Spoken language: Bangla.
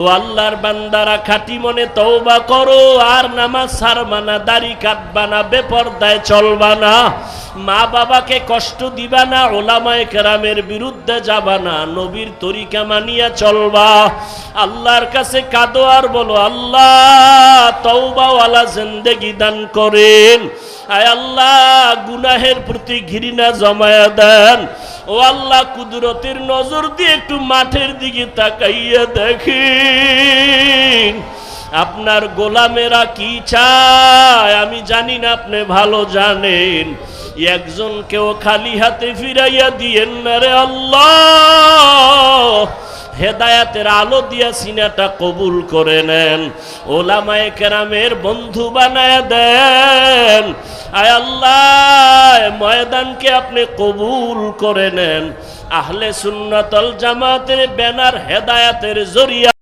ও আল্লাহর বান্দারা, খাঁটি মনে তওবা করো, আর নামাজ ছাড়বা না, দাড়ি কাটবা না, বেপরদায় চলবা না, মা বাবাকে কষ্ট দিবা না, ওলামায়ে কেরামের বিরুদ্ধে যাবা না, নবীর তরিকা মানিয়া চলবা। আল্লাহর কাছে কাঁদো আর বলো, আল্লাহ তওবাওয়ালা জিন্দেগি দান করেন। আয় আল্লাহ, গুনাহের প্রতি ঘৃণা জমায়া দেন। ও আল্লাহ, কুদরতের নজর দিয়ে একটু মাঠের দিকে তাকাইয়া দেখেন, আপনার গোলামেরা কি চায় আমি জানি না, আপনি ভালো জানেন। একজনকেও খালি হাতে ফিরাইয়া দিয়েন না রে আল্লাহ। হেদায়াতের আলো দিয়া সিনাটা কবুল করে নেন, ওলামায়ে কেরামের বন্ধু বানায় দেন। আয় আল্লাহ, ময়দানকে আপনি কবুল করে নেন। আহলে সুন্নাত ওয়াল জামাতের ব্যানার হেদায়াতের জরিয়া